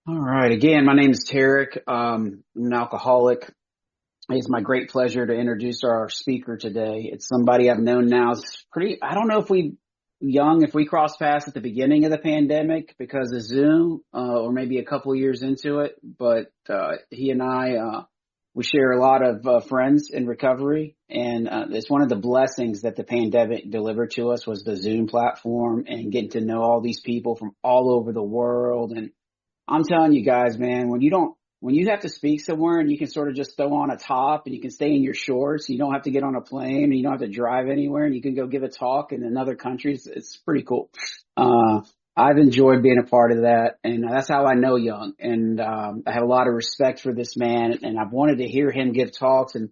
All right. Again, my name is Tarek. I'm an alcoholic. It's my great pleasure to introduce our speaker today. It's somebody I've known now. It's pretty, I don't know if we crossed paths at the beginning of the pandemic because of Zoom, or maybe a couple of years into it, but, he and we share a lot of friends in recovery. And, it's one of the blessings that the pandemic delivered to us was the Zoom platform and getting to know all these people from all over the world. And I'm telling you guys, man, when you have to speak somewhere and you can sort of just throw on a top and you can stay in your shorts, you don't have to get on a plane and you don't have to drive anywhere and you can go give a talk in another countries. It's pretty cool. I've enjoyed being a part of that, and that's how I know Young. And I have a lot of respect for this man, and I've wanted to hear him give talks. And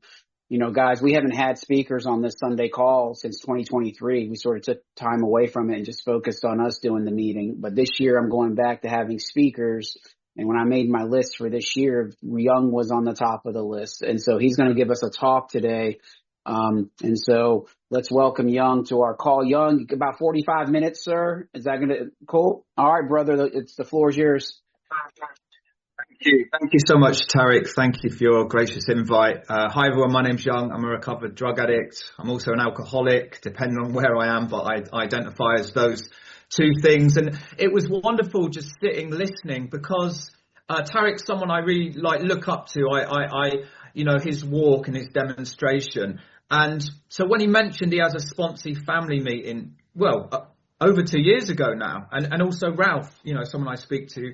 guys, we haven't had speakers on this Sunday call since 2023. We sort of took time away from it and just focused on us doing the meeting. But this year I'm going back to having speakers. And when I made my list for this year, Young was on the top of the list. And so he's going to give us a talk today. And so let's welcome Young to our call. Young, about 45 minutes, sir. Is that cool? All right, brother. The floor is yours. Thank you. Thank you so much, Tarek. Thank you for your gracious invite. Hi, everyone. My name's Young. I'm a recovered drug addict. I'm also an alcoholic, depending on where I am, but I identify as those two things. And it was wonderful just sitting, listening, because Tarek's someone I really look up to. His walk and his demonstration. And so when he mentioned he has a Sponsee family meeting, over 2 years ago now, and also Ralph, someone I speak to,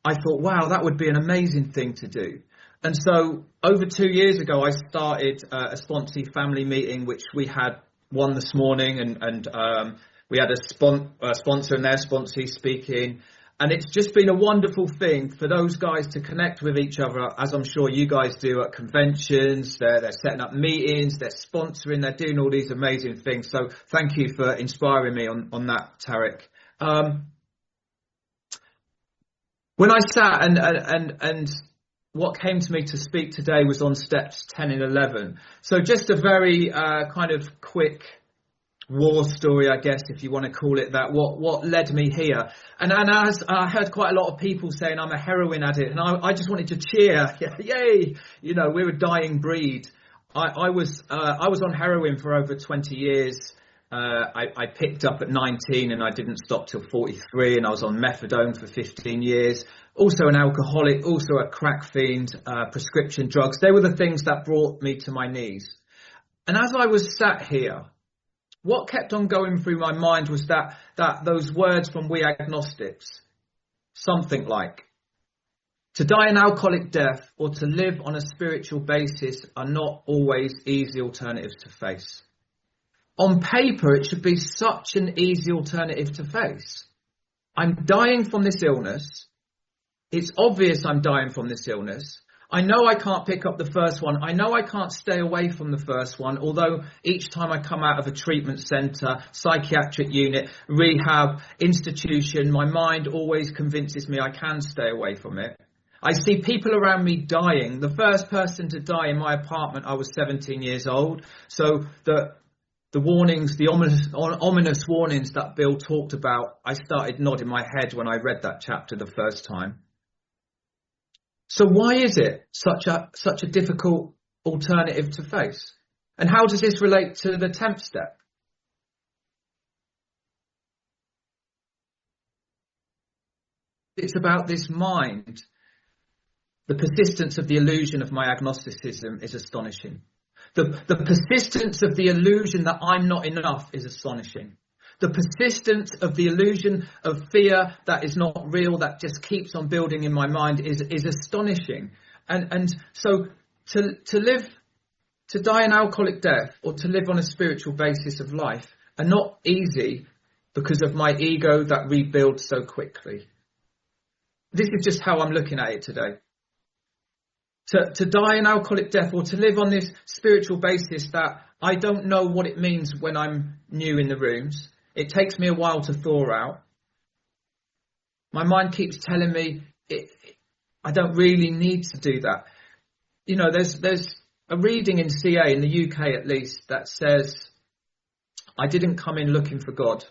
I thought, wow, that would be an amazing thing to do. And so over 2 years ago, I started a Sponsee family meeting, which we had one this morning, and we had a sponsor and their Sponsee speaking. And it's just been a wonderful thing for those guys to connect with each other, as I'm sure you guys do at conventions. They're setting up meetings, they're sponsoring, they're doing all these amazing things. So thank you for inspiring me on that, Tarek. When I sat and what came to me to speak today was on steps 10 and 11. So just a very kind of quick war story, I guess, if you want to call it that, what led me here. And as I heard quite a lot of people saying I'm a heroin addict, and I just wanted to cheer. Yay! We're a dying breed. I was on heroin for over 20 years. I picked up at 19 and I didn't stop till 43, and I was on methadone for 15 years. Also an alcoholic, also a crack fiend, prescription drugs. They were the things that brought me to my knees. And as I was sat here, what kept on going through my mind was that those words from We Agnostics, something like, to die an alcoholic death or to live on a spiritual basis are not always easy alternatives to face. On paper, it should be such an easy alternative to face. I'm dying from this illness. It's obvious I'm dying from this illness. I know I can't pick up the first one. I know I can't stay away from the first one, although each time I come out of a treatment centre, psychiatric unit, rehab, institution, my mind always convinces me I can stay away from it. I see people around me dying. The first person to die in my apartment, I was 17 years old. So the warnings, the ominous warnings that Bill talked about, I started nodding my head when I read that chapter the first time. So why is it such a difficult alternative to face? And how does this relate to the 10th step? It's about this mind. The persistence of the illusion of my agnosticism is astonishing. The persistence of the illusion that I'm not enough is astonishing. The persistence of the illusion of fear that is not real, that just keeps on building in my mind is astonishing. And so to die an alcoholic death or to live on a spiritual basis of life are not easy because of my ego that rebuilds so quickly. This is just how I'm looking at it today. To die an alcoholic death or to live on this spiritual basis that I don't know what it means when I'm new in the rooms. It takes me a while to thaw out. My mind keeps telling me I don't really need to do that. There's a reading in CA, in the UK at least, that says, I didn't come in looking for God.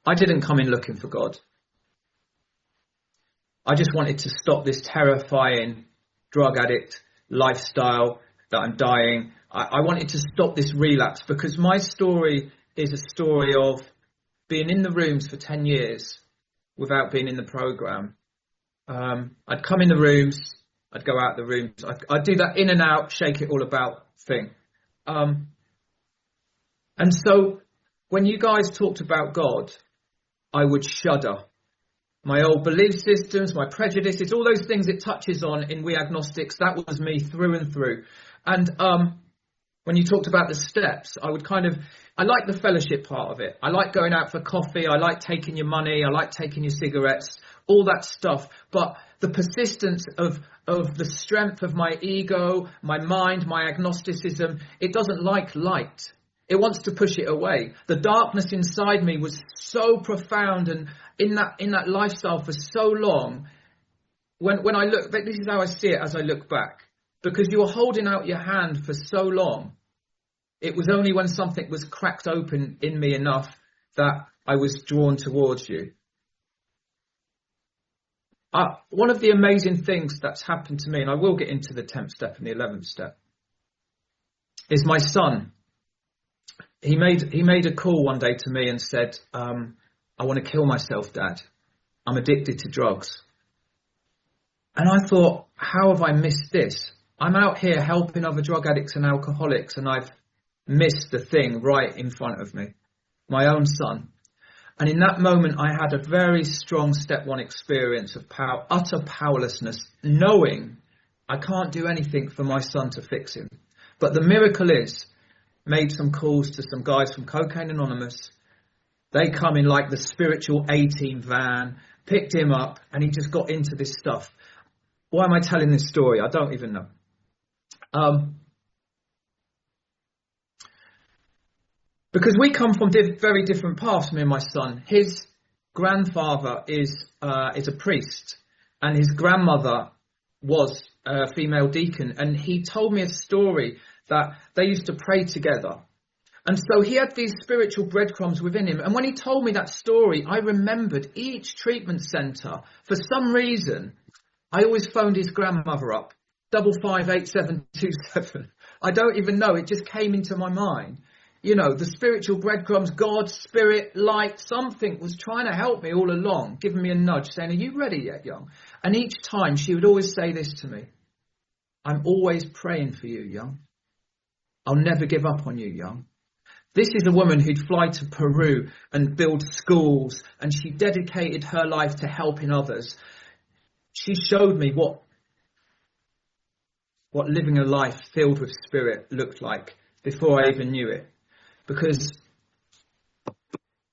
I didn't come in looking for God. I just wanted to stop this terrifying drug addict lifestyle that I'm dying. I wanted to stop this relapse, because my story is a story of being in the rooms for 10 years without being in the program. I'd come in the rooms, I'd go out the rooms, I'd do that in and out, shake it all about thing. And so when you guys talked about God, I would shudder. My old belief systems, my prejudices, all those things it touches on in We Agnostics, that was me through and through. And when you talked about the steps, I like the fellowship part of it. I like going out for coffee. I like taking your money. I like taking your cigarettes, all that stuff. But the persistence of the strength of my ego, my mind, my agnosticism, it doesn't like light. It wants to push it away. The darkness inside me was so profound, and in that lifestyle for so long. When I look back, this is how I see it as I look back. Because you were holding out your hand for so long. It was only when something was cracked open in me enough that I was drawn towards you. One of the amazing things that's happened to me, and I will get into the 10th step and the 11th step, is my son. He made a call one day to me and said, I want to kill myself, Dad. I'm addicted to drugs. And I thought, how have I missed this? I'm out here helping other drug addicts and alcoholics, and I've missed the thing right in front of me, my own son. And in that moment, I had a very strong step one experience of utter powerlessness, knowing I can't do anything for my son to fix him. But the miracle is, made some calls to some guys from Cocaine Anonymous. They come in like the spiritual A-team van, picked him up, and he just got into this stuff. Why am I telling this story? I don't even know. Because we come from very different paths, me and my son. His grandfather is a priest, and his grandmother was a female deacon. And he told me a story that they used to pray together. And so he had these spiritual breadcrumbs within him. And when he told me that story, I remembered each treatment centre. For some reason, I always phoned his grandmother up, 558727. I don't even know. It just came into my mind. You know, the spiritual breadcrumbs, God, spirit, light, something was trying to help me all along, giving me a nudge, saying, are you ready yet, Young? And each time she would always say this to me, I'm always praying for you, Young. I'll never give up on you, Young. This is a woman who'd fly to Peru and build schools, and she dedicated her life to helping others. She showed me what living a life filled with spirit looked like before I even knew it. Because,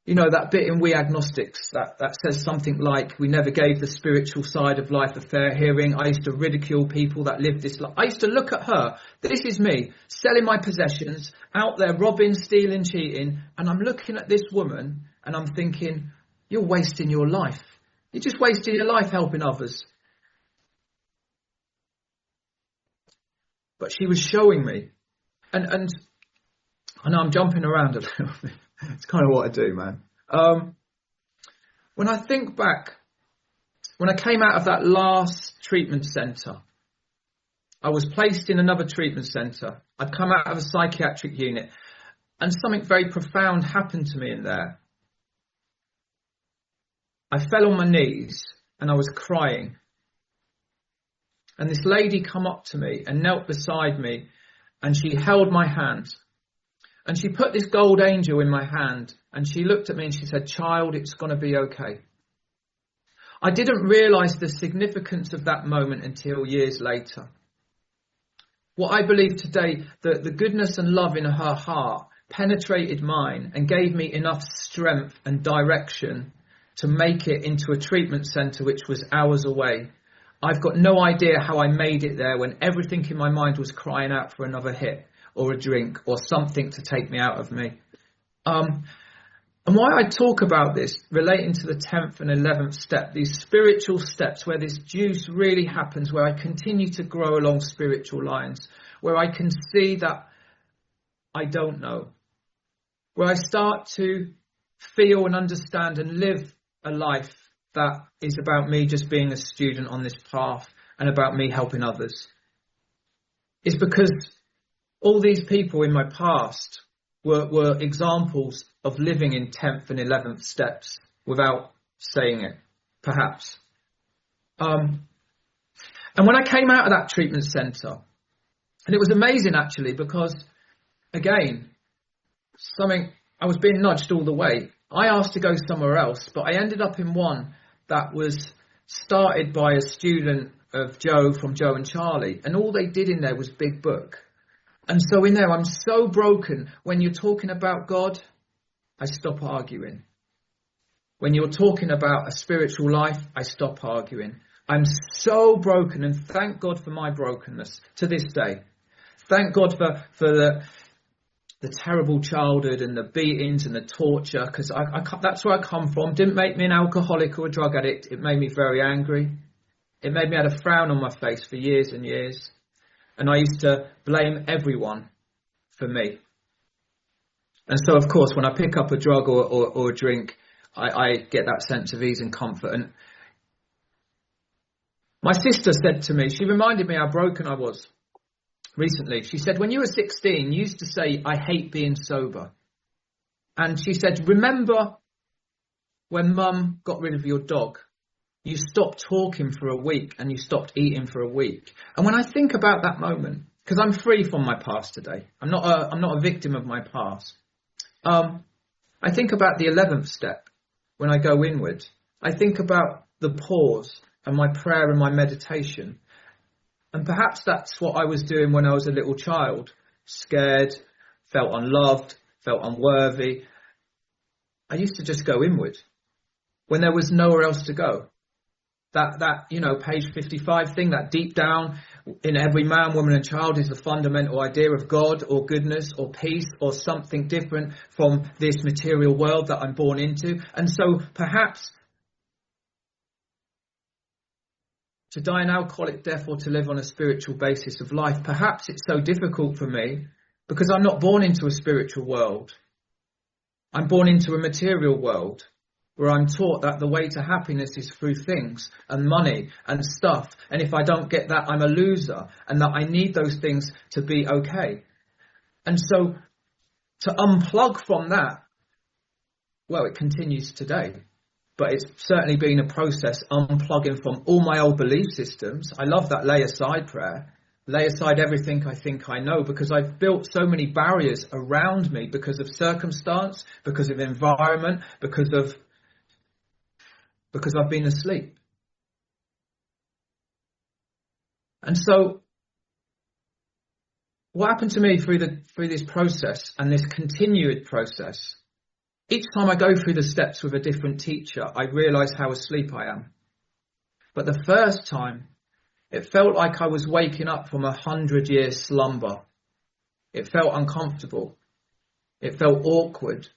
you know, that bit in We Agnostics that says something like, we never gave the spiritual side of life a fair hearing. I used to ridicule people that lived this life. I used to look at her. This is me, selling my possessions, out there robbing, stealing, cheating. And I'm looking at this woman and I'm thinking, you're wasting your life. You're just wasting your life helping others. But she was showing me. And I know I'm jumping around a little bit. It's kind of what I do, man. When I think back, when I came out of that last treatment centre, I was placed in another treatment centre. I'd come out of a psychiatric unit, and something very profound happened to me in there. I fell on my knees and I was crying. And this lady come up to me and knelt beside me, and she held my hand. And she put this gold angel in my hand, and she looked at me and she said, child, it's going to be okay. I didn't realise the significance of that moment until years later. What I believe today, the goodness and love in her heart penetrated mine and gave me enough strength and direction to make it into a treatment centre which was hours away. I've got no idea how I made it there when everything in my mind was crying out for another hit or a drink or something to take me out of me. And why I talk about this relating to the 10th and 11th step, these spiritual steps where this juice really happens, where I continue to grow along spiritual lines, where I can see that I don't know, where I start to feel and understand and live a life that is about me just being a student on this path and about me helping others. It's because all these people in my past were examples of living in 10th and 11th steps without saying it, perhaps. And when I came out of that treatment centre, and it was amazing actually, because again, I was being nudged all the way. I asked to go somewhere else, but I ended up in one that was started by a student of Joe from Joe and Charlie, and all they did in there was big book. And so in there, I'm so broken. When you're talking about God, I stop arguing. When you're talking about a spiritual life, I stop arguing. I'm so broken, and thank God for my brokenness to this day. Thank God for the terrible childhood and the beatings and the torture, because that's where I come from. Didn't make me an alcoholic or a drug addict. It made me very angry. It made me have a frown on my face for years and years. And I used to blame everyone for me. And so, of course, when I pick up a drug or a drink, I get that sense of ease and comfort. And my sister said to me, she reminded me how broken I was recently. She said, when you were 16, you used to say, I hate being sober. And she said, remember when Mum got rid of your dog? You stopped talking for a week and you stopped eating for a week. And when I think about that moment, because I'm free from my past today, I'm not a victim of my past. I think about the 11th step when I go inward. I think about the pause and my prayer and my meditation. And perhaps that's what I was doing when I was a little child. Scared, felt unloved, felt unworthy. I used to just go inward when there was nowhere else to go. That page 55 thing, that deep down in every man, woman and child is the fundamental idea of God or goodness or peace or something different from this material world that I'm born into. And so perhaps to die an alcoholic death or to live on a spiritual basis of life, perhaps it's so difficult for me because I'm not born into a spiritual world. I'm born into a material world where I'm taught that the way to happiness is through things and money and stuff. And if I don't get that, I'm a loser, and that I need those things to be okay. And so to unplug from that, well, it continues today. But it's certainly been a process unplugging from all my old belief systems. I love that lay aside prayer. Lay aside everything I think I know, because I've built so many barriers around me because of circumstance, because of environment, because I've been asleep. And so what happened to me through this process and this continued process, each time I go through the steps with a different teacher, I realise how asleep I am. But the first time, it felt like I was waking up from 100-year slumber. It felt uncomfortable. It felt awkward.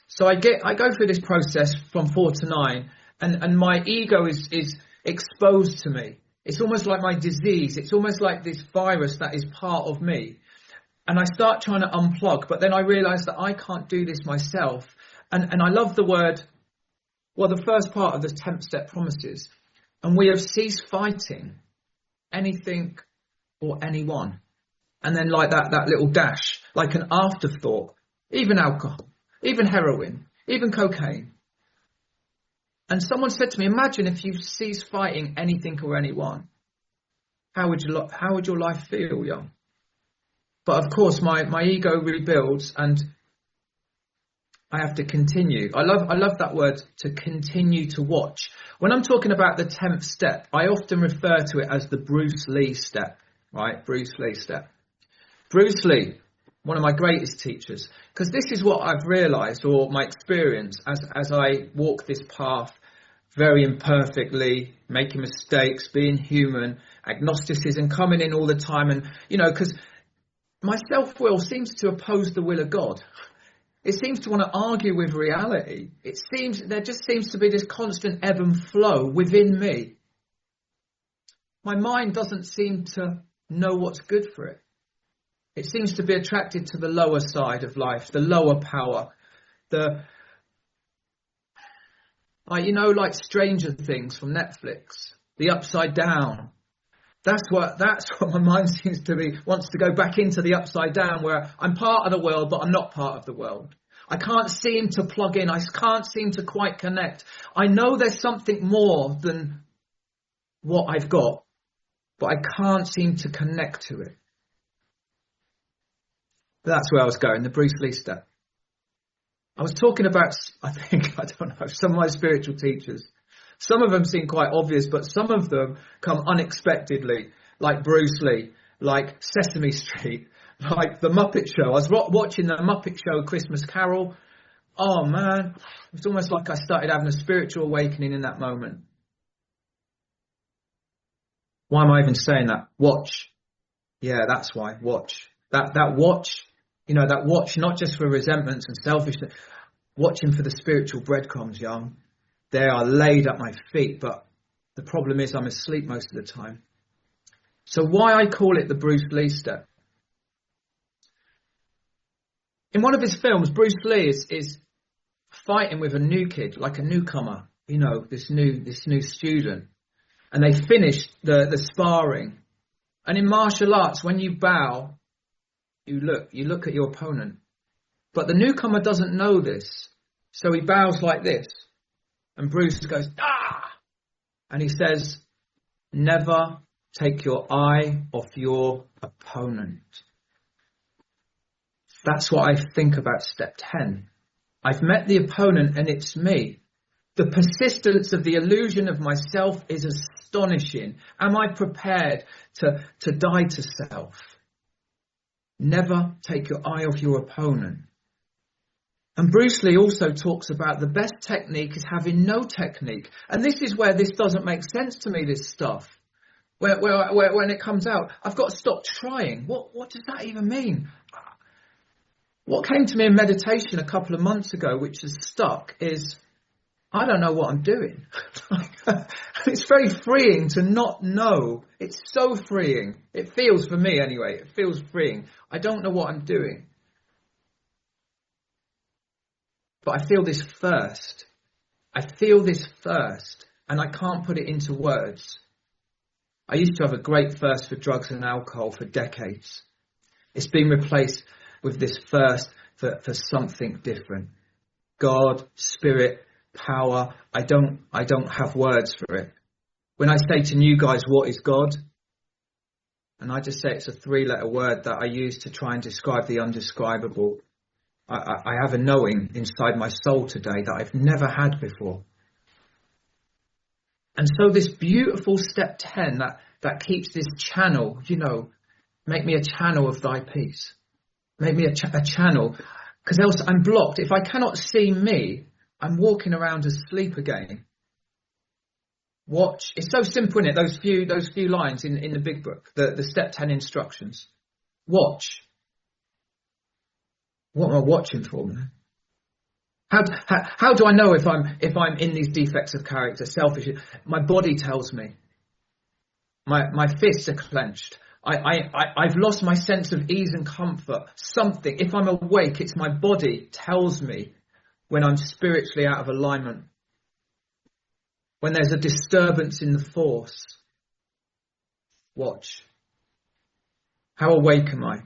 So I go through this process from 4 to 9, and my ego is exposed to me. It's almost like my disease. It's almost like this virus that is part of me. And I start trying to unplug, but then I realise that I can't do this myself. And I love the word, well, the first part of the 10th step promises, and we have ceased fighting anything or anyone. And then like that little dash, like an afterthought, even alcohol, even heroin, even cocaine. And someone said to me, imagine if you cease fighting anything or anyone. How would your life feel, young? But of course, my ego rebuilds, and I have to continue. I love that word, to continue to watch. When I'm talking about the 10th step, I often refer to it as the Bruce Lee step, right? Bruce Lee step. Bruce Lee, one of my greatest teachers, because this is what I've realised, or my experience as I walk this path very imperfectly, making mistakes, being human, agnosticism coming in all the time. And, because my self-will seems to oppose the will of God. It seems to want to argue with reality. There just seems to be this constant ebb and flow within me. My mind doesn't seem to know what's good for it. It seems to be attracted to the lower side of life, the lower power, the Like, you know, like Stranger Things from Netflix, the Upside Down. That's what my mind seems to be, wants to go back into the upside down, where I'm part of the world, but I'm not part of the world. I can't seem to plug in. I can't seem to quite connect. I know there's something more than what I've got, but I can't seem to connect to it. That's where I was going, the Bruce Lee step. I was talking about, I don't know, some of my spiritual teachers. Some of them seem quite obvious, but some of them come unexpectedly, like Bruce Lee, like Sesame Street, like The Muppet Show. I was watching The Muppet Show, Christmas Carol. Oh, man, it's almost like I started having a spiritual awakening in that moment. Why am I even saying that? Watch. Yeah, that's why. Watch. That watch, you know, that watch, not just for resentments and selfishness, watching for the spiritual breadcrumbs, young. They are laid at my feet, but the problem is I'm asleep most of the time. So why I call it the Bruce Lee step? In one of his films, Bruce Lee is fighting with a new kid, like a newcomer, you know, this new student. And they finish the sparring. And in martial arts, when you bow, you look at your opponent. But the newcomer doesn't know this. So he bows like this. And Bruce goes, ah! And he says, never take your eye off your opponent. That's what I think about step 10. I've met the opponent and it's me. The persistence of the illusion of myself is astonishing. Am I prepared to die to self? Never take your eye off your opponent. And Bruce Lee also talks about the best technique is having no technique. And this is where this doesn't make sense to me, this stuff. Where when it comes out, I've got to stop trying. What does that even mean? What came to me in meditation a couple of months ago, which is stuck, is I don't know what I'm doing. It's very freeing to not know. It's so freeing. It feels, for me anyway, it feels freeing. I don't know what I'm doing. But I feel this first. And I can't put it into words. I used to have a great thirst for drugs and alcohol for decades. It's been replaced with this thirst for something different. God, spirit, power. I don't have words for it. When I say to new guys, what is God? And I just say it's a 3-letter word that I use to try and describe the undescribable. I have a knowing inside my soul today that I've never had before. And so this beautiful step 10 that keeps this channel, you know, make me a channel of thy peace. Make me a channel, because else I'm blocked. If I cannot see me, I'm walking around asleep again. Watch. It's so simple, isn't it? Those few lines in the big book, the step 10 instructions. Watch. What am I watching for, man? How do I know if I'm in these defects of character, selfish? My body tells me. My fists are clenched. I've lost my sense of ease and comfort. Something. If I'm awake, it's my body tells me when I'm spiritually out of alignment. When there's a disturbance in the force. Watch. How awake am I?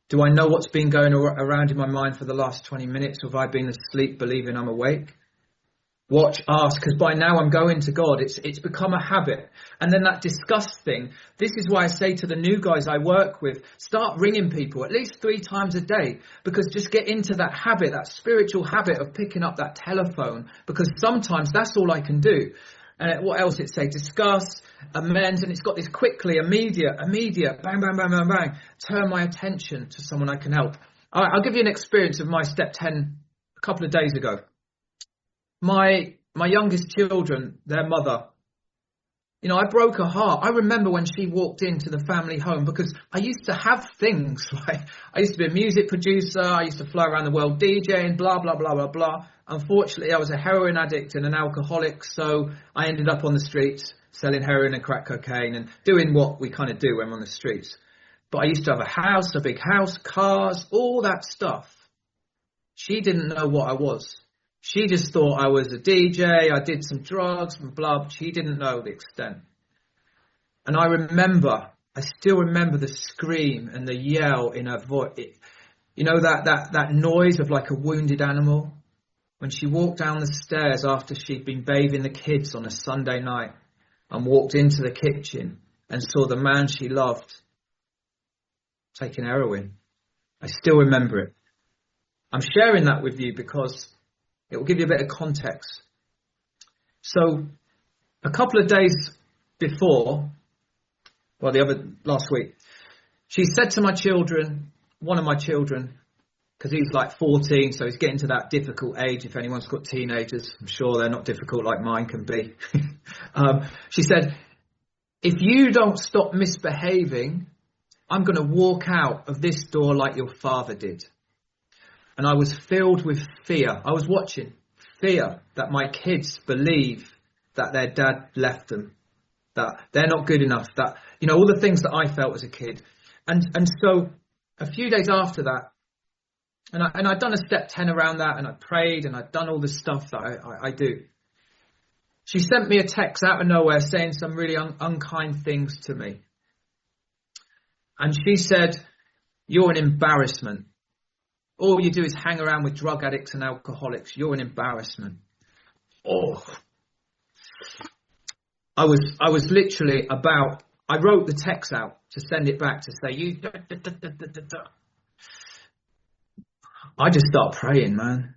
Do I know what's been going around in my mind for the last 20 minutes? Or have I been asleep believing I'm awake? Watch, ask, because by now I'm going to God. It's become a habit. And then that disgust thing. This is why I say to the new guys I work with, start ringing people at least 3 times a day. Because just get into that habit, that spiritual habit of picking up that telephone. Because sometimes that's all I can do. And what else it say? Discuss, amends, and it's got this quickly, immediate, bang, bang, bang, bang, bang. Turn my attention to someone I can help. All right, I'll give you an experience of my step 10 a couple of days ago. My youngest children, their mother, you know, I broke her heart. I remember when she walked into the family home because I used to have things, right? I used to be a music producer. I used to fly around the world DJing, blah, blah, blah, blah, blah. Unfortunately, I was a heroin addict and an alcoholic, so I ended up on the streets selling heroin and crack cocaine and doing what we kind of do when we're on the streets. But I used to have a house, a big house, cars, all that stuff. She didn't know what I was. She just thought I was a DJ, I did some drugs and blah. She didn't know the extent. And I still remember the scream and the yell in her voice. You know, that noise of like a wounded animal? When she walked down the stairs after she'd been bathing the kids on a Sunday night and walked into the kitchen and saw the man she loved taking heroin. I still remember it. I'm sharing that with you because it will give you a bit of context. So a couple of days before, last week, she said to my children, one of my children, because he's like 14, so he's getting to that difficult age. If anyone's got teenagers, I'm sure they're not difficult like mine can be. She said, if you don't stop misbehaving, I'm going to walk out of this door like your father did. And I was filled with fear. I was watching fear that my kids believe that their dad left them, that they're not good enough, that, you know, all the things that I felt as a kid. And so a few days after that, and I'd done a step 10 around that, and I prayed, and I'd done all the stuff that I do. She sent me a text out of nowhere saying some really unkind things to me. And she said, you're an embarrassment. All you do is hang around with drug addicts and alcoholics. You're an embarrassment. Oh, I was literally I wrote the text out to send it back to say, I just start praying, man.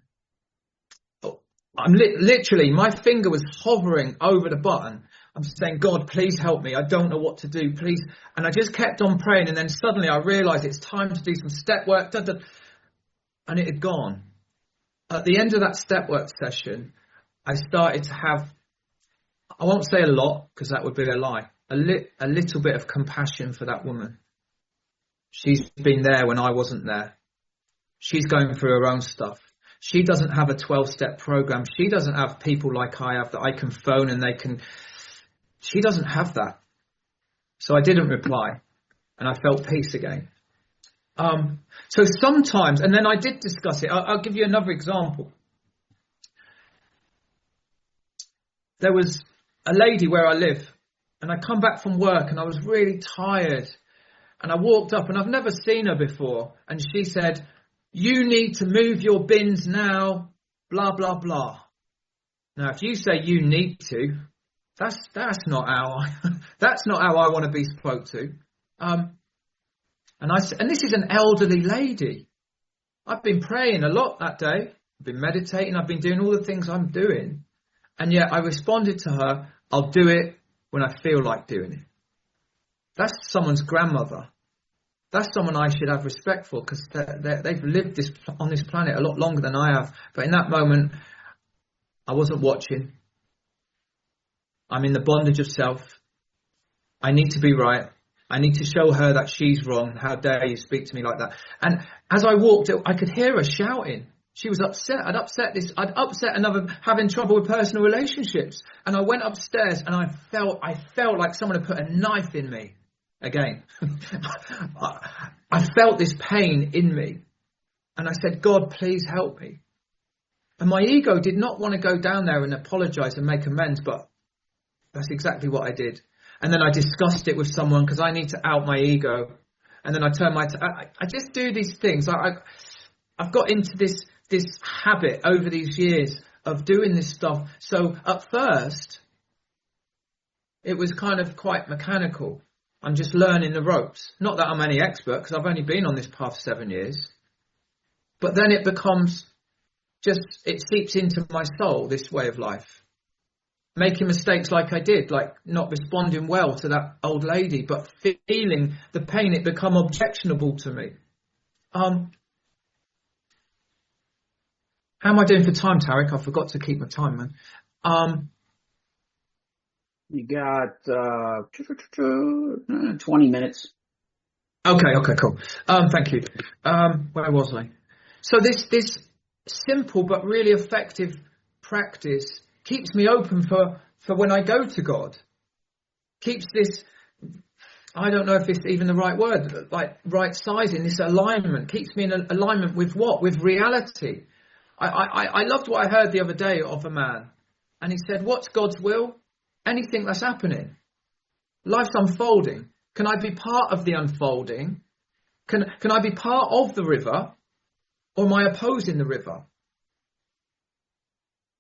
I'm literally, my finger was hovering over the button. I'm saying, God, please help me. I don't know what to do, please. And I just kept on praying. And then suddenly I realized it's time to do some step work. And it had gone. At the end of that step work session, I started to have, I won't say a lot because that would be a lie, a little bit of compassion for that woman. She's been there when I wasn't there. She's going through her own stuff. She doesn't have a 12-step program. She doesn't have people like I have that I can phone and she doesn't have that. So I didn't reply and I felt peace again. So sometimes, and then I did discuss it. I'll give you another example. There was a lady where I live, and I come back from work and I was really tired, and I walked up and I've never seen her before, and she said, you need to move your bins now, blah, blah, blah. Now, if you say you need to, that's not how I want to be spoke to. And this is an elderly lady. I've been praying a lot that day. I've been meditating. I've been doing all the things I'm doing. And yet I responded to her, I'll do it when I feel like doing it. That's someone's grandmother. That's someone I should have respect for because they've lived on this planet a lot longer than I have. But in that moment, I wasn't watching. I'm in the bondage of self. I need to be right. I need to show her that she's wrong. How dare you speak to me like that? And as I walked, I could hear her shouting. She was upset. I'd upset another, having trouble with personal relationships. And I went upstairs and I felt like someone had put a knife in me again. I felt this pain in me. And I said, God, please help me. And my ego did not want to go down there and apologize and make amends, but that's exactly what I did. And then I discussed it with someone because I need to out my ego. And then I turn I just do these things. I've got into this habit over these years of doing this stuff. So at first, it was kind of quite mechanical. I'm just learning the ropes. Not that I'm any expert because I've only been on this path 7 years. But then it becomes it seeps into my soul, this way of life. Making mistakes like I did, like not responding well to that old lady, but feeling the pain, it become objectionable to me. How am I doing for time, Tarek? I forgot to keep my time, man. You got 20 minutes. Okay, cool. Thank you. Where was I? So this simple but really effective practice keeps me open for when I go to God. Keeps this, I don't know if it's even the right word, like right sizing, this alignment. Keeps me in alignment with what? With reality. I loved what I heard the other day of a man, and he said, what's God's will? Anything that's happening. Life's unfolding. Can I be part of the unfolding? Can I be part of the river, or am I opposing the river?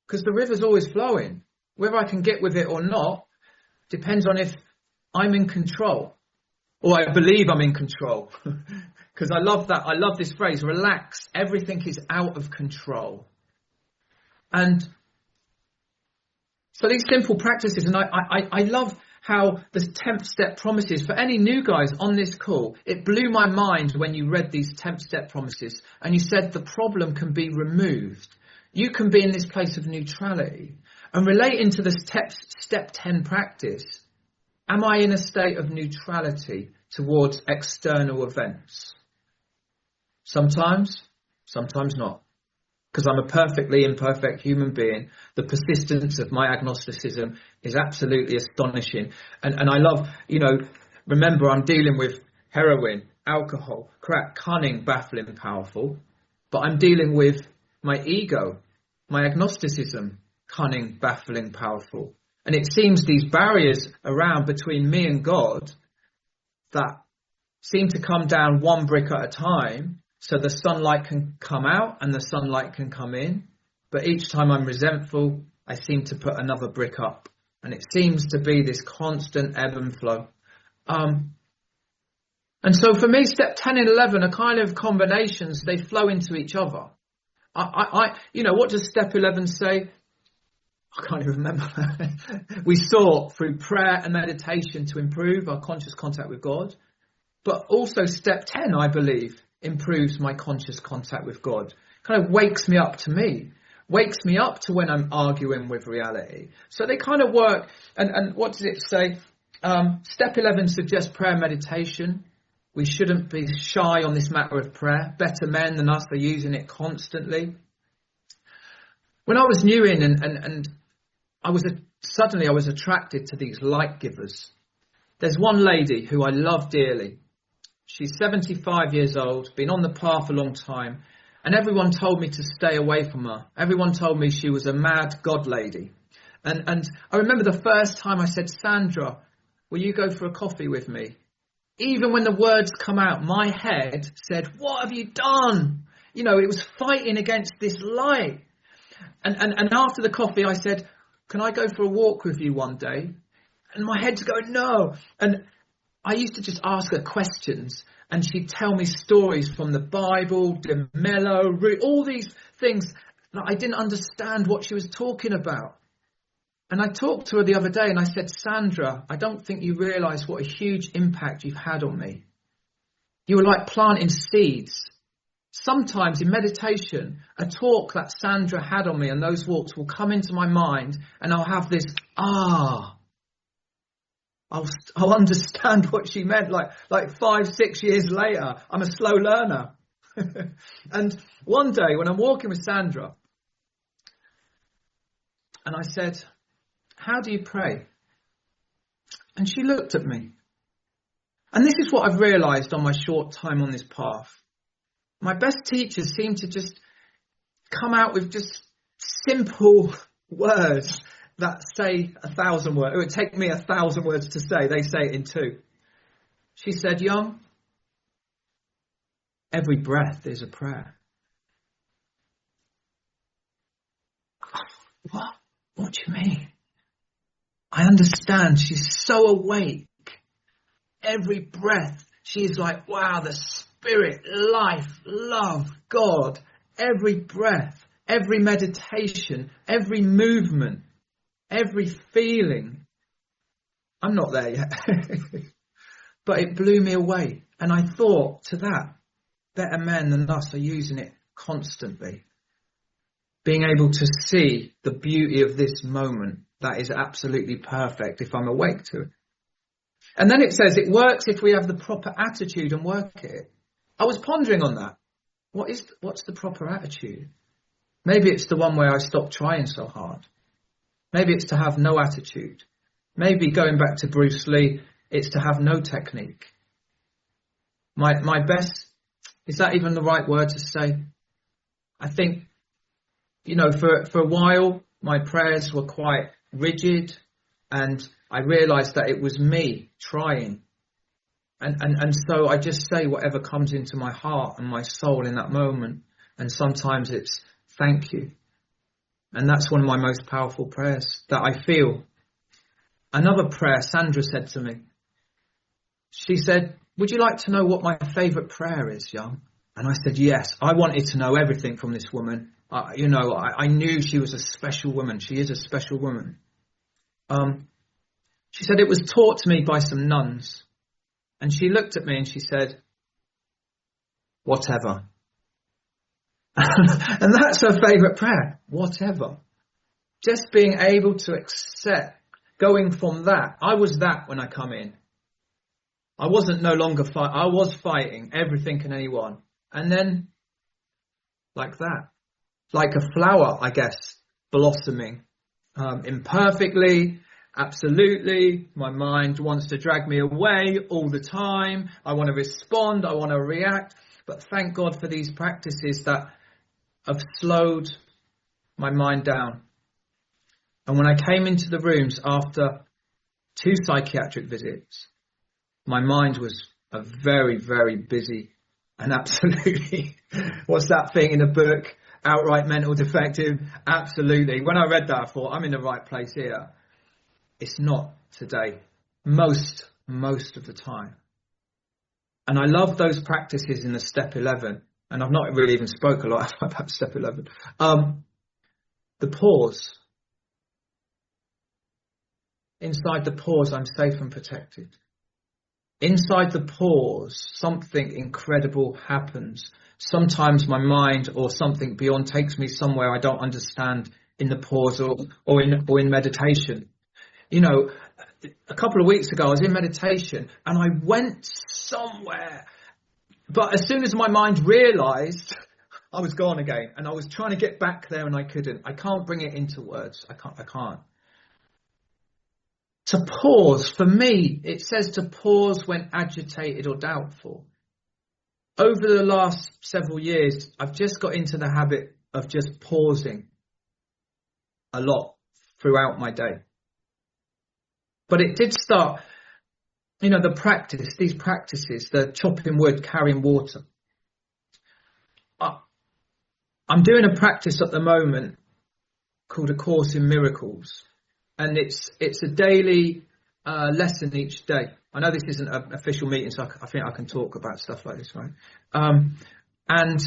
Because the river's always flowing. Whether I can get with it or not depends on if I'm in control, or I believe I'm in control. Because I love that. I love this phrase, relax. Everything is out of control. And so these simple practices, and I love how the 10th step promises, for any new guys on this call, it blew my mind when you read these 10th step promises and you said the problem can be removed. You can be in this place of neutrality. And relating to this step 10 practice, am I in a state of neutrality towards external events? Sometimes, sometimes not. Because I'm a perfectly imperfect human being. The persistence of my agnosticism is absolutely astonishing. And I love, remember I'm dealing with heroin, alcohol, crack, cunning, baffling, powerful. But I'm dealing with my ego, my agnosticism, cunning, baffling, powerful. And it seems these barriers around between me and God that seem to come down one brick at a time. So the sunlight can come out and the sunlight can come in. But each time I'm resentful, I seem to put another brick up. And it seems to be this constant ebb and flow. And so for me, step 10 and 11 are kind of combinations. They flow into each other. What does step 11 say? I can't even remember. We sought through prayer and meditation to improve our conscious contact with God. But also step 10, I believe, improves my conscious contact with God. Kind of wakes me up to me. Wakes me up to when I'm arguing with reality. So they kind of work. And what does it say? Step 11 suggests prayer and meditation. We shouldn't be shy on this matter of prayer. Better men than us are using it constantly. When I was new in and I was attracted to these light givers. There's one lady who I love dearly. She's 75 years old, been on the path a long time, and everyone told me to stay away from her. Everyone told me she was a mad God lady. And I remember the first time I said, Sandra, will you go for a coffee with me? Even when the words come out, my head said, what have you done? It was fighting against this light. And after the coffee, I said, can I go for a walk with you one day? And my head's going, no. And I used to just ask her questions and she'd tell me stories from the Bible, De Mello, all these things. I didn't understand what she was talking about. And I talked to her the other day and I said, Sandra, I don't think you realise what a huge impact you've had on me. You were like planting seeds. Sometimes in meditation, a talk that Sandra had on me and those walks will come into my mind and I'll have this, I'll understand what she meant like 5-6 years later. I'm a slow learner. And one day when I'm walking with Sandra and I said, how do you pray? And she looked at me. And this is what I've realised on my short time on this path. My best teachers seem to just come out with just simple words that say 1,000 words. It would take me 1,000 words to say. They say it in 2. She said, Young, every breath is a prayer. What? What do you mean? I understand. She's so awake. Every breath, she's like, wow, the spirit, life, love, God. Every breath, every meditation, every movement, every feeling. I'm not there yet. But it blew me away. And I thought to that, better men than us are using it constantly. Being able to see the beauty of this moment that is absolutely perfect if I'm awake to it. And then it says it works if we have the proper attitude and work it. I was pondering on that. What's the proper attitude? Maybe it's the one where I stop trying so hard. Maybe it's to have no attitude. Maybe going back to Bruce Lee, it's to have no technique. My best, is that even the right word to say? I think for a while, my prayers were quite rigid, and I realized that it was me trying. And so I just say whatever comes into my heart and my soul in that moment. And sometimes it's thank you. And that's one of my most powerful prayers that I feel. Another prayer Sandra said to me. She said, would you like to know what my favourite prayer is, Young? And I said, yes. I wanted to know everything from this woman. I knew she was a special woman. She is a special woman. She said it was taught to me by some nuns. And she looked at me and she said, whatever. And that's her favourite prayer, whatever. Just being able to accept, going from that. I was that when I come in. I wasn't no longer fighting. I was fighting everything and anyone. And then, like that. Like a flower, I guess, blossoming. Imperfectly, absolutely. My mind wants to drag me away all the time. I want to respond. I want to react. But thank God for these practices that have slowed my mind down. And when I came into the rooms after 2 psychiatric visits, my mind was a very, very busy and absolutely, what's that thing in a book? Outright mental defective? Absolutely. When I read that, I thought, I'm in the right place here. It's not today. Most of the time. And I love those practices in the step 11. And I've not really even spoke a lot about step 11. The pause. Inside the pause, I'm safe and protected. Inside the pause, something incredible happens. Sometimes my mind or something beyond takes me somewhere I don't understand in the pause or in meditation. A couple of weeks ago, I was in meditation and I went somewhere. But as soon as my mind realised, I was gone again. And I was trying to get back there and I couldn't. I can't bring it into words. I can't. To pause, for me, it says to pause when agitated or doubtful. Over the last several years, I've just got into the habit of just pausing a lot throughout my day. But it did start, these practices, the chopping wood, carrying water. I'm doing a practice at the moment called A Course in Miracles. And it's a daily lesson each day. I know this isn't an official meeting, so I think I can talk about stuff like this, right? And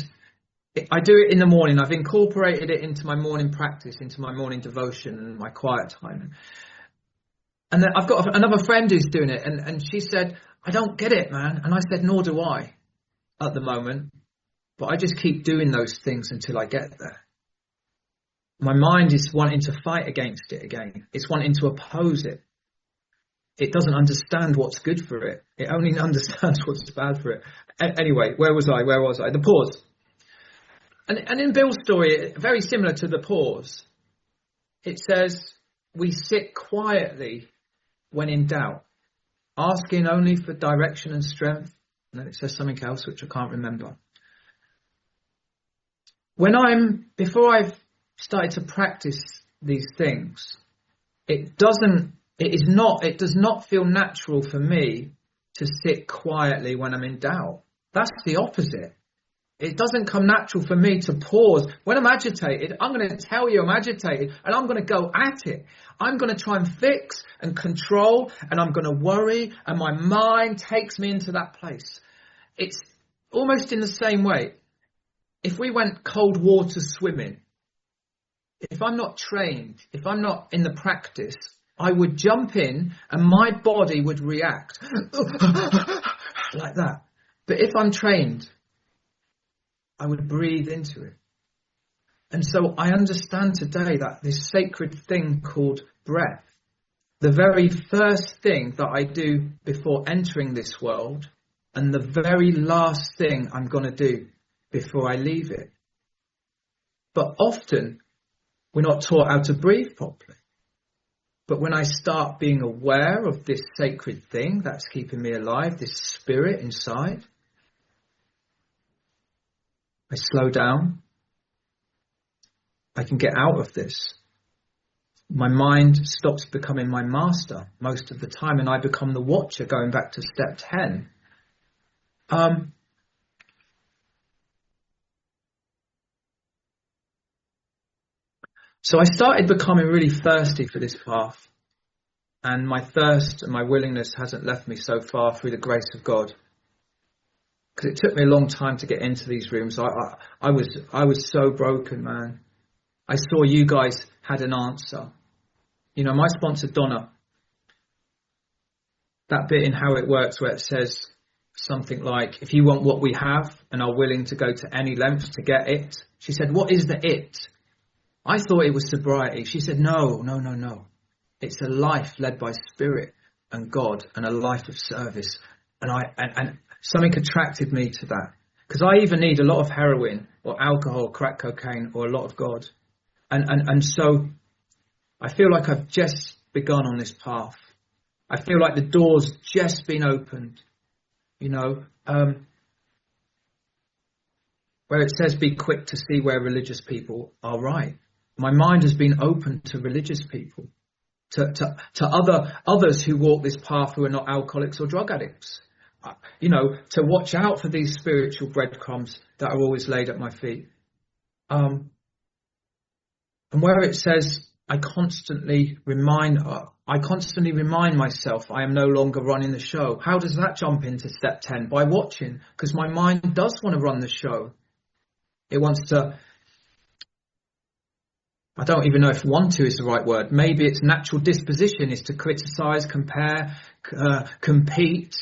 I do it in the morning. I've incorporated it into my morning practice, into my morning devotion and my quiet time. And then I've got another friend who's doing it, and she said, I don't get it, man. And I said, nor do I at the moment. But I just keep doing those things until I get there. My mind is wanting to fight against it again. It's wanting to oppose it. It doesn't understand what's good for it. It only understands what's bad for it. Anyway, where was I? The pause. And in Bill's story, very similar to the pause, it says, we sit quietly when in doubt, asking only for direction and strength. And then it says something else, which I can't remember. Before I've started to practice these things, it does not feel natural for me to sit quietly when I'm in doubt. That's the opposite. It doesn't come natural for me to pause. When I'm agitated, I'm going to tell you I'm agitated and I'm going to go at it. I'm going to try and fix and control and I'm going to worry and my mind takes me into that place. It's almost in the same way. If we went cold water swimming, if I'm not trained, if I'm not in the practice, I would jump in and my body would react like that. But if I'm trained, I would breathe into it. And so I understand today that this sacred thing called breath, the very first thing that I do before entering this world and the very last thing I'm going to do before I leave it. But often we're not taught how to breathe properly. But when I start being aware of this sacred thing that's keeping me alive, this spirit inside, I slow down, I can get out of this. My mind stops becoming my master most of the time, and I become the watcher, going back to step 10. So I started becoming really thirsty for this path. And my thirst and my willingness hasn't left me so far, through the grace of God. Because it took me a long time to get into these rooms. I was so broken, man. I saw you guys had an answer. You know, my sponsor, Donna, that bit in How It Works where it says something like, if you want what we have and are willing to go to any length to get it, she said, what is the it? I thought it was sobriety. She said, no. It's a life led by spirit and God, and a life of service. And something attracted me to that, because I either need a lot of heroin or alcohol, crack cocaine, or a lot of God. And so I feel like I've just begun on this path. I feel like the door's just been opened, you know, where it says be quick to see where religious people are right. My mind has been opened to religious people, to others who walk this path who are not alcoholics or drug addicts, you know, to watch out for these spiritual breadcrumbs that are always laid at my feet. And where it says, I constantly remind myself I am no longer running the show. How does that jump into step 10? By watching, because my mind does want to run the show. It wants to, I don't even know if want to is the right word. Maybe its natural disposition is to criticize, compare, compete.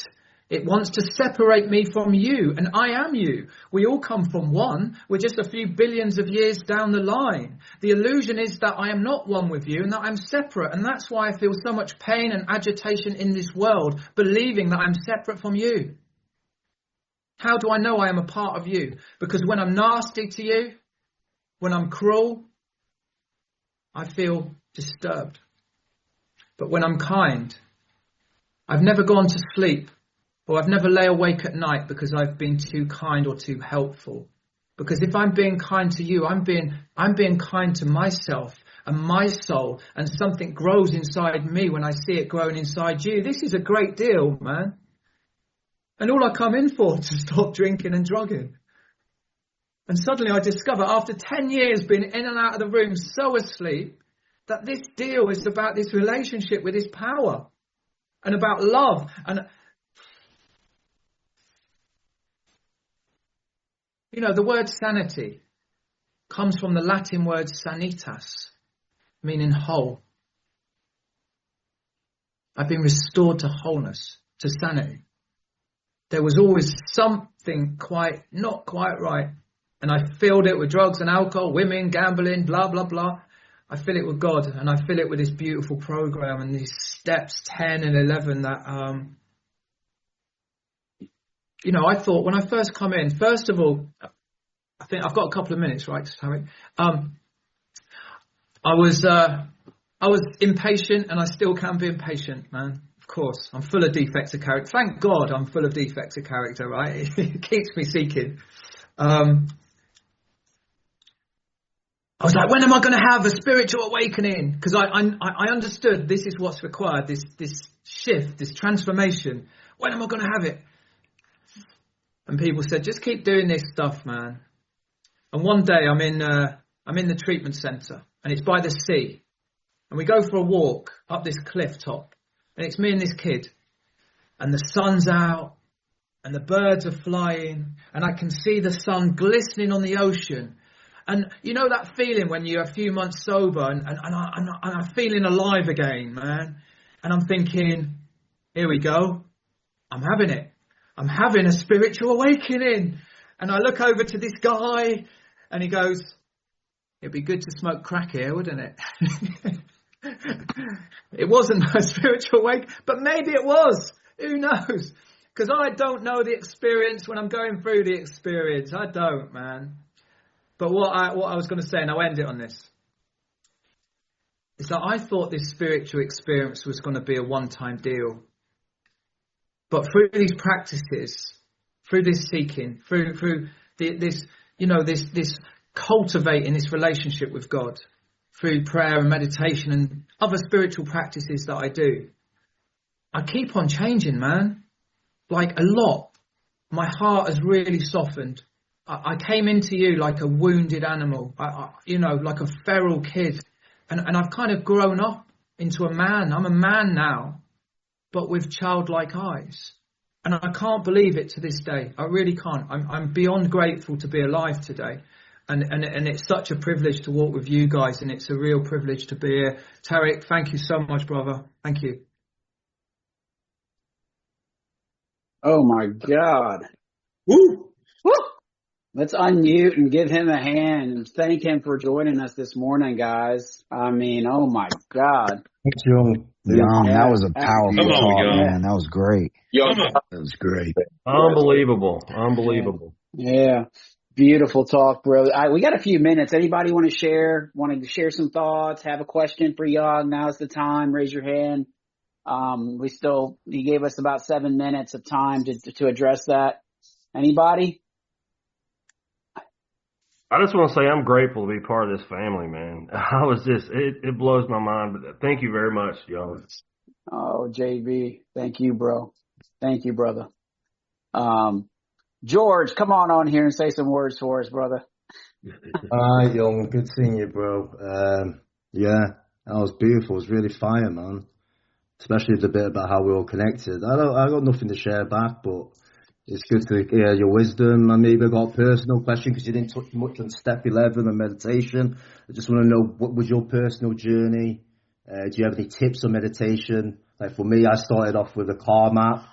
It wants to separate me from you, and I am you. We all come from one. We're just a few billions of years down the line. The illusion is that I am not one with you and that I'm separate, and that's why I feel so much pain and agitation in this world, believing that I'm separate from you. How do I know I am a part of you? Because when I'm nasty to you, when I'm cruel, I feel disturbed. But when I'm kind, I've never gone to sleep, or I've never lay awake at night because I've been too kind or too helpful. Because if I'm being kind to you, I'm being kind to myself and my soul, and something grows inside me when I see it growing inside you. This is a great deal, man. And all I come in for is to stop drinking and drugging. And suddenly I discover, after 10 years being in and out of the room so asleep, that this deal is about this relationship with his power and about love. And you know, the word sanity comes from the Latin word sanitas, meaning whole. I've been restored to wholeness, to sanity. There was always something not quite right. And I filled it with drugs and alcohol, women, gambling, blah, blah, blah. I fill it with God, and I fill it with this beautiful program and these steps 10 and 11 that, you know, I thought when I first come in, first of all, I think I've got a couple of minutes, right, Tarek? I was impatient, and I still can be impatient, man. Of course, I'm full of defects of character. Thank God I'm full of defects of character, right? It keeps me seeking. I was like, when am I going to have a spiritual awakening? Because I understood this is what's required, this shift, this transformation. When am I going to have it? And people said, just keep doing this stuff, man. And one day I'm in the treatment centre, and it's by the sea. And we go for a walk up this cliff top. And it's me and this kid. And the sun's out, and the birds are flying, and I can see the sun glistening on the ocean. And you know that feeling when you're a few months sober and I'm feeling alive again, man. And I'm thinking, here we go. I'm having it. I'm having a spiritual awakening. And I look over to this guy and he goes, it'd be good to smoke crack here, wouldn't it? It wasn't a spiritual awakening, but maybe it was. Who knows? Because I don't know the experience when I'm going through the experience. I don't, man. But what I was going to say, and I'll end it on this, is that I thought this spiritual experience was going to be a one-time deal. But through these practices, through this seeking, through this, you know, this cultivating this relationship with God through prayer and meditation and other spiritual practices that I do, I keep on changing, man. Like a lot. My heart has really softened. I came into you like a wounded animal, like a feral kid. And I've kind of grown up into a man. I'm a man now, but with childlike eyes. And I can't believe it to this day. I really can't. I'm beyond grateful to be alive today. And it's such a privilege to walk with you guys. And it's a real privilege to be here. Tarek, thank you so much, brother. Thank you. Oh, my God. Woo! Woo! Let's unmute and give him a hand and thank him for joining us this morning, guys. I mean, oh, my God. Thanks, Young. Yeah, That was a powerful Come on, talk, Young. man. That was great. Young. That was great. Unbelievable. Yeah. Beautiful talk, bro. We got a few minutes. Anybody want to share some thoughts, have a question for Young? Now's the time. Raise your hand. He gave us about 7 minutes of time to address that. Anybody? I just want to say I'm grateful to be part of this family, man. It blows my mind. But thank you very much, y'all. Oh, JB. Thank you, bro. Thank you, brother. George, come on here and say some words for us, brother. Hi, Young. Good seeing you, bro. Yeah, that was beautiful. It was really fire, man. Especially the bit about how we're all connected. I got nothing to share back, but it's good to hear your wisdom. I maybe got a personal question because you didn't touch much on step 11 and meditation. I just want to know, what was your personal journey? Do you have any tips on meditation? Like for me, I started off with a car map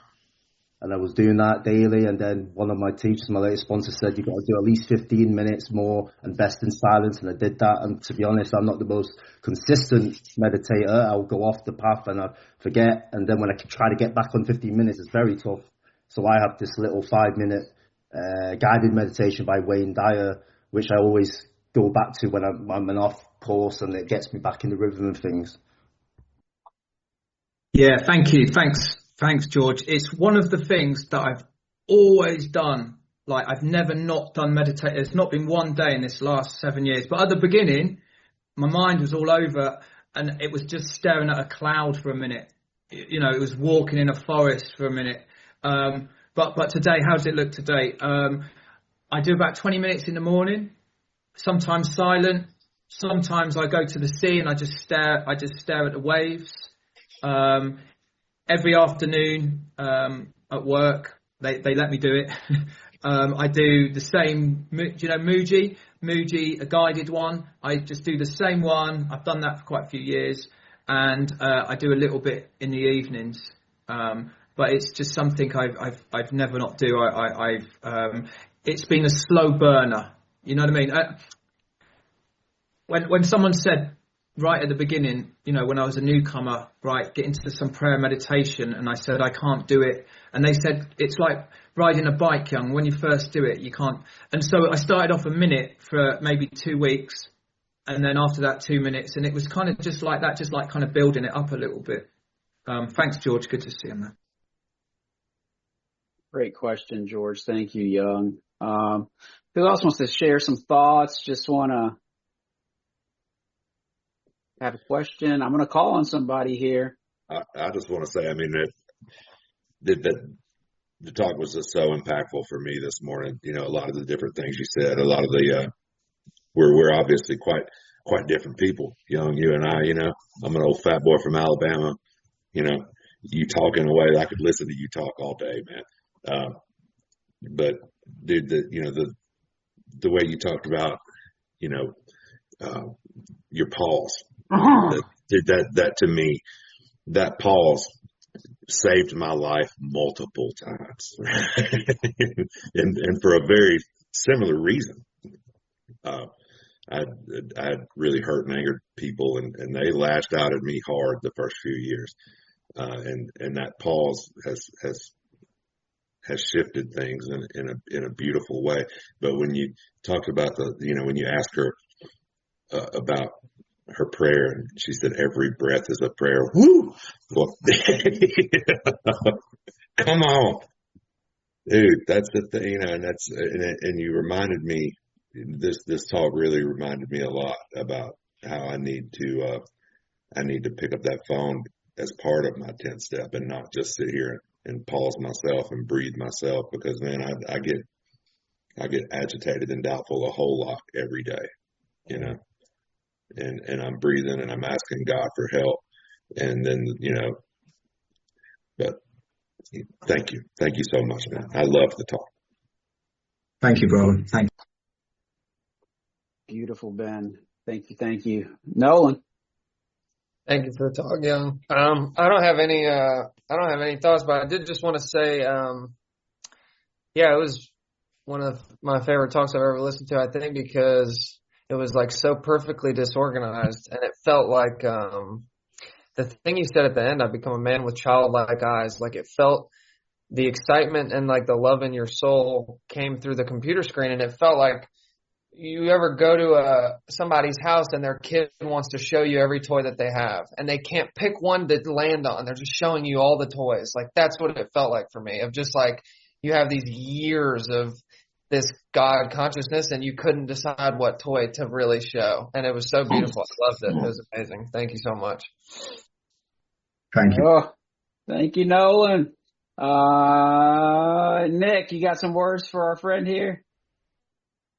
and I was doing that daily. And then one of my teachers, my latest sponsor, said you've got to do at least 15 minutes more and best in silence. And I did that. And to be honest, I'm not the most consistent meditator. I'll go off the path and I forget. And then when I try to get back on 15 minutes, it's very tough. So I have this little 5-minute guided meditation by Wayne Dyer, which I always go back to when I'm an off course, and it gets me back in the rhythm of things. Yeah, thank you. Thanks, George. It's one of the things that I've always done. Like I've never not done meditation. It's not been one day in this last 7 years. But at the beginning, my mind was all over and it was just staring at a cloud for a minute. It was walking in a forest for a minute. But today, how does it look today? I do about 20 minutes in the morning, sometimes silent. Sometimes I go to the sea and I just stare at the waves. Every afternoon, at work, they let me do it. I do the same, Muji, a guided one. I just do the same one. I've done that for quite a few years, and I do a little bit in the evenings. But it's just something I've never not do. It's been a slow burner. You know what I mean? When someone said right at the beginning, when I was a newcomer, right, get into some prayer meditation, and I said I can't do it, and they said it's like riding a bike, Young. When you first do it, you can't. And so I started off a minute for maybe 2 weeks, and then after that 2 minutes, and it was kind of just like that, just like kind of building it up a little bit. Thanks, George. Good to see you, man. Great question, George. Thank you, Young. Who else wants to share some thoughts? Just want to have a question. I'm going to call on somebody here. I just want to say, I mean, that the talk was just so impactful for me this morning. A lot of the different things you said, a lot of the we're obviously quite different people. Young, you and I. I'm an old fat boy from Alabama. You talk in a way that I could listen to you talk all day, man. But dude, the way you talked about, your pause, that to me, that pause saved my life multiple times, and for a very similar reason. I had really hurt and angered people, and they lashed out at me hard the first few years, and that pause has shifted things in a beautiful way. But when you talked about when you asked her about her prayer, and she said every breath is a prayer. Woo! Well, come on, dude. That's the thing, and and you reminded me this talk really reminded me a lot about how I need to pick up that phone as part of my 10th step and not just sit here and pause myself and breathe myself, because man, I get agitated and doubtful a whole lot every day, you know, and I'm breathing and I'm asking God for help. And then, but thank you so much, man. I love the talk. Thank you, brother. Thank you. Beautiful, Ben. Thank you. Nolan. Thank you for the talk, Young. I don't have any thoughts, but I did just want to say, it was one of my favorite talks I've ever listened to, I think, because it was like so perfectly disorganized, and it felt like, the thing you said at the end, I've become a man with childlike eyes. Like, it felt the excitement and like the love in your soul came through the computer screen, and it felt like you ever go to somebody's house and their kid wants to show you every toy that they have, and they can't pick one to land on. They're just showing you all the toys. Like, that's what it felt like for me, of just like you have these years of this God consciousness and you couldn't decide what toy to really show. And it was so beautiful. I loved it. It was amazing. Thank you so much. Thank you. Oh, thank you, Nolan. Nick, you got some words for our friend here?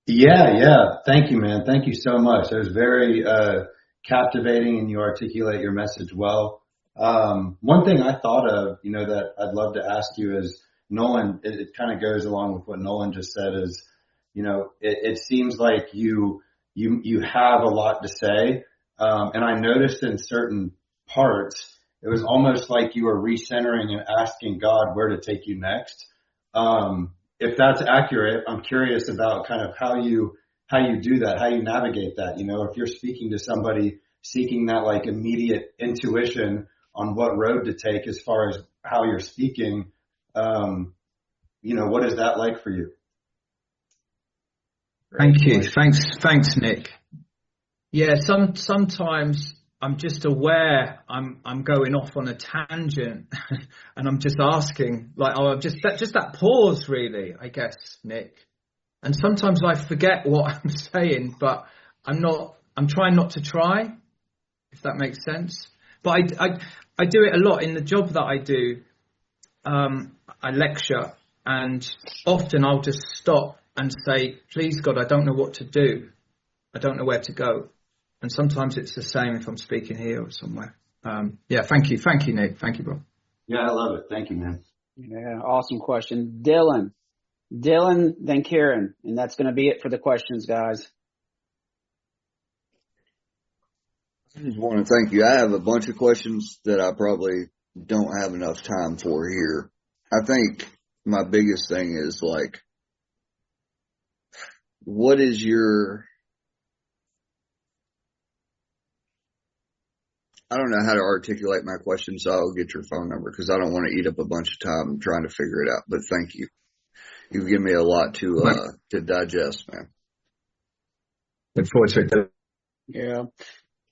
Yeah. Thank you, man. Thank you so much. It was very captivating, and you articulate your message well. One thing I thought of, that I'd love to ask you is, Nolan, it kind of goes along with what Nolan just said, is, it seems like you have a lot to say. And I noticed in certain parts, it was almost like you were recentering and asking God where to take you next. If that's accurate, I'm curious about kind of how you do that, how you navigate that. If you're speaking to somebody seeking that like immediate intuition on what road to take as far as how you're speaking, what is that like for you? Thank you. Thanks, Nick. Yeah, sometimes I'm just aware I'm going off on a tangent, and I'm just asking, like, just that pause, really, I guess, Nick. And sometimes I forget what I'm saying, but I'm trying not to try, if that makes sense. But I do it a lot in the job that I do. I lecture, and often I'll just stop and say, please God, I don't know what to do. I don't know where to go. And sometimes it's the same if I'm speaking here or somewhere. Thank you, Nick. Thank you, bro. Yeah, I love it. Thank you, man. Yeah, awesome question. Dylan, then Kieran. And that's going to be it for the questions, guys. I just want to thank you. I have a bunch of questions that I probably don't have enough time for here. I think my biggest thing is, like, what is your, I don't know how to articulate my question, so I'll get your phone number because I don't want to eat up a bunch of time trying to figure it out. But thank you. You've given me a lot to digest, man. Look forward to it. Yeah.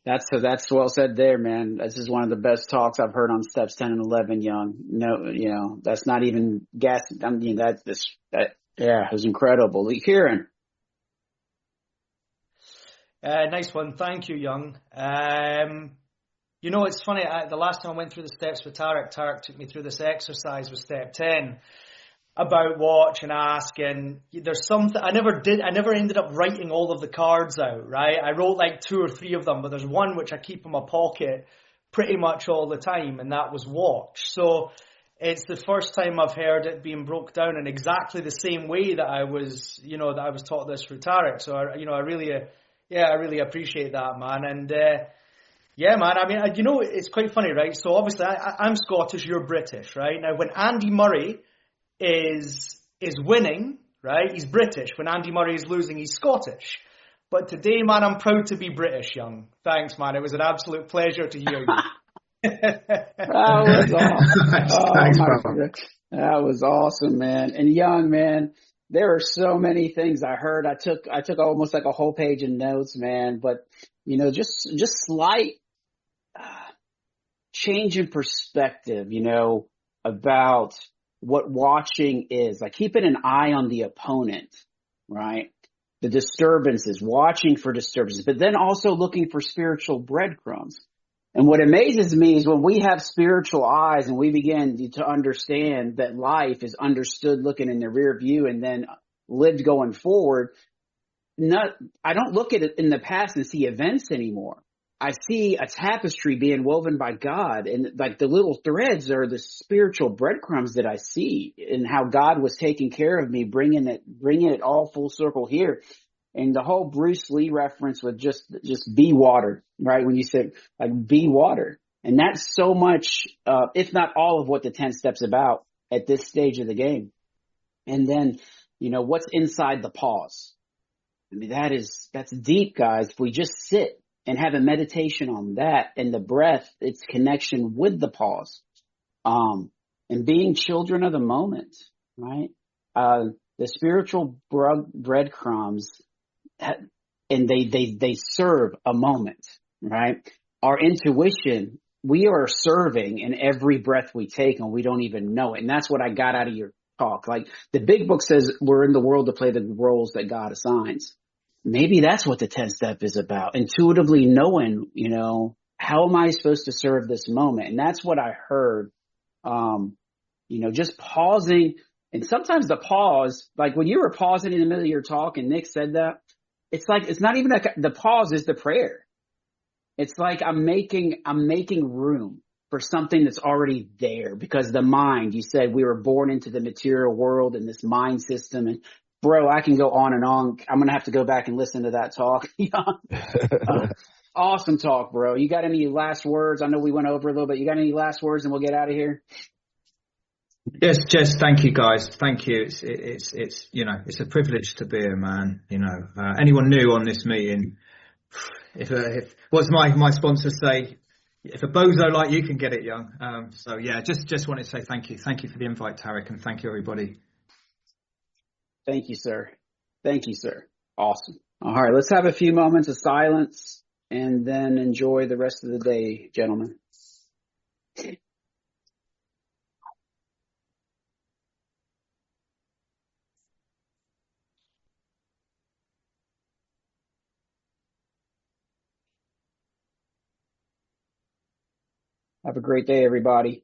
That's well said there, man. This is one of the best talks I've heard on steps 10 and 11, Young. No, that's not even gas. I mean, it was incredible. Kieran. Nice one. Thank you, Young. It's funny. The last time I went through the steps with Tarek took me through this exercise with step 10 about watch and ask. And there's something I never ended up writing all of the cards out, right? I wrote like 2 or 3 of them, but there's one which I keep in my pocket pretty much all the time, and that was watch. So it's the first time I've heard it being broke down in exactly the same way that I was taught this through Tarek. So I really appreciate that, man. And man, I mean, it's quite funny, right? So obviously I'm Scottish, you're British, right? Now when Andy Murray is winning, right? He's British. When Andy Murray is losing, he's Scottish. But today, man, I'm proud to be British, Young. Thanks, man. It was an absolute pleasure to hear you. That was awesome. Thanks, brother. That was awesome, man. And Young, man, there are so many things I heard. I took almost like a whole page of notes, man. But just slight change in perspective, about what watching is. Like keeping an eye on the opponent, right? the disturbances, watching for disturbances, but then also looking for spiritual breadcrumbs. And what amazes me is when we have spiritual eyes and we begin to understand that life is understood looking in the rear view and then lived going forward. I don't look at it in the past and see events anymore. I see a tapestry being woven by God, and like the little threads are the spiritual breadcrumbs that I see, and how God was taking care of me, bringing it all full circle here. And the whole Bruce Lee reference with just be water, right? When you said like be water, and that's so much, if not all of what the 10 steps about at this stage of the game. And then, what's inside the pause? I mean, that's deep, guys. If we just sit and have a meditation on that and the breath, its connection with the pause, and being children of the moment, right? The spiritual breadcrumbs, and they serve a moment, right? Our intuition, we are serving in every breath we take and we don't even know it. And that's what I got out of your talk. Like the big book says, we're in the world to play the roles that God assigns. Maybe that's what the 10 step is about. Intuitively knowing, how am I supposed to serve this moment? And that's what I heard. Just pausing. And sometimes the pause, like when you were pausing in the middle of your talk and Nick said that, it's like, it's not even the pause is the prayer. It's like I'm making room for something that's already there, because the mind, you said we were born into the material world and this mind system, and bro, I can go on and on. I'm going to have to go back and listen to that talk. Awesome talk, bro. You got any last words? I know we went over a little bit. You got any last words and we'll get out of here? Yes, Jess, thank you guys. Thank you. It's it's a privilege to be here, man. Anyone new on this meeting, if what's my sponsor say, if a bozo like you can get it, young. So yeah, just wanted to say thank you. Thank you for the invite, Tarek, and thank you everybody. Thank you, sir. Thank you, sir. Awesome. All right, let's have a few moments of silence and then enjoy the rest of the day, gentlemen. Have a great day, everybody.